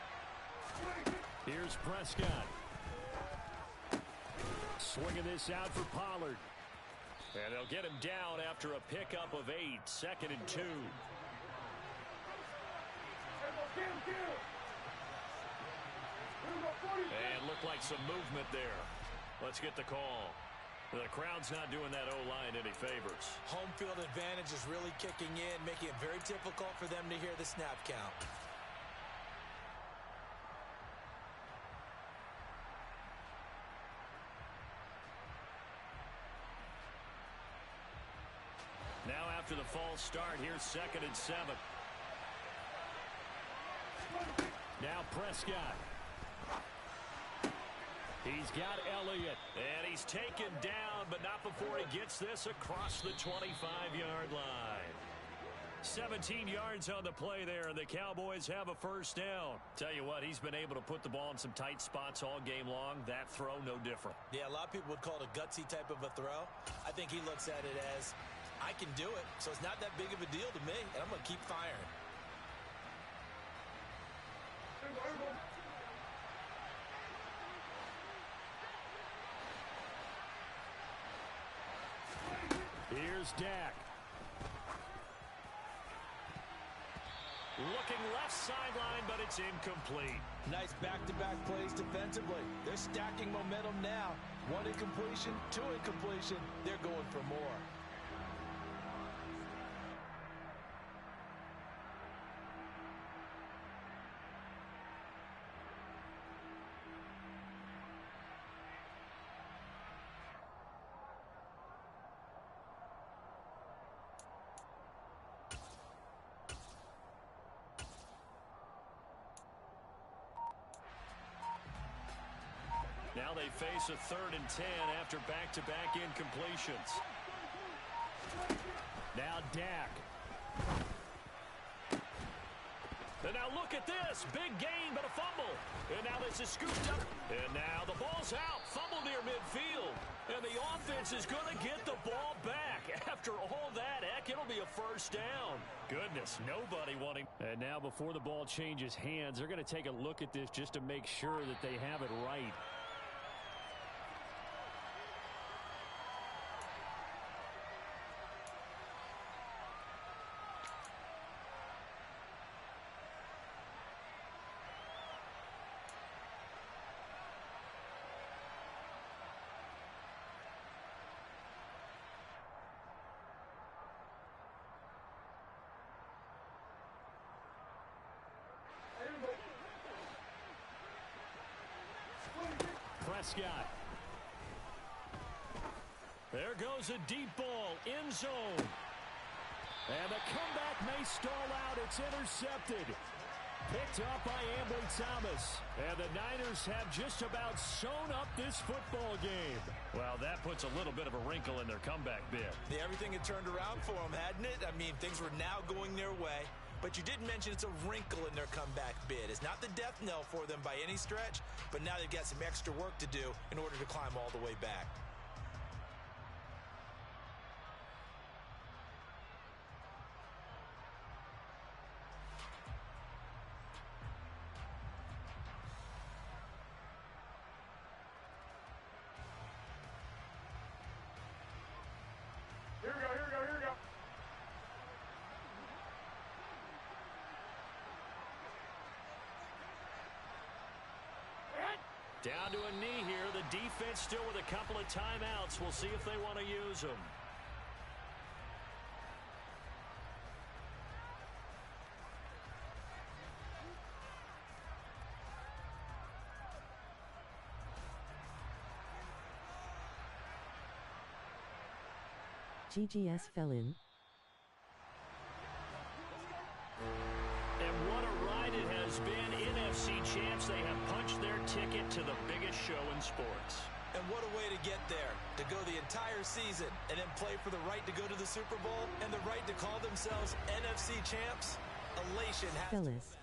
Here's Prescott. Swinging this out for Pollard. And they'll get him down after a pickup of 8. 2nd and 2. And looked like some movement there. Let's get the call. The crowd's not doing that O-line any favors. Home field advantage is really kicking in, making it very difficult for them to hear the snap count. Now after the false start, here's 2nd and 7. Now Prescott. He's got Elliott. And he's taken down, but not before he gets this across the 25-yard line. 17 yards on the play there, and the Cowboys have a first down. Tell you what, he's been able to put the ball in some tight spots all game long. That throw, no different. Yeah, a lot of people would call it a gutsy type of a throw. I think he looks at it as, I can do it, so it's not that big of a deal to me, and I'm going to keep firing. Here's Dak. Looking left sideline, but it's incomplete. Nice back-to-back plays defensively. They're stacking momentum now. 1 incompletion, 2 incompletion. They're going for more. Now they face a 3rd and 10 after back-to-back incompletions. Now Dak. And now look at this. Big gain, but a fumble. And now this is scooped up. And now the ball's out. Fumble near midfield. And the offense is going to get the ball back. After all that, heck, it'll be a first down. Goodness, nobody wanting. And now before the ball changes hands, they're going to take a look at this just to make sure that they have it right. Prescott. There goes a deep ball, end zone. And the comeback may stall out. It's intercepted. Picked up by Ambling Thomas. And the Niners have just about sewn up this football game. Well, that puts a little bit of a wrinkle in their comeback bid. Everything had turned around for them, hadn't it? I mean, things were now going their way. But you did mention it's a wrinkle in their comeback bid. It's not the death knell for them by any stretch, but now they've got some extra work to do in order to climb all the way back. Here we go. Down to a knee here. The defense still with a couple of timeouts. We'll see if they want to use them. GGS fell in. And what a ride it has been. NFC champs, they have punched their ticket to the biggest show in sports. And what a way to get there, to go the entire season and then play for the right to go to the Super Bowl and the right to call themselves NFC champs. Elation has Fellas,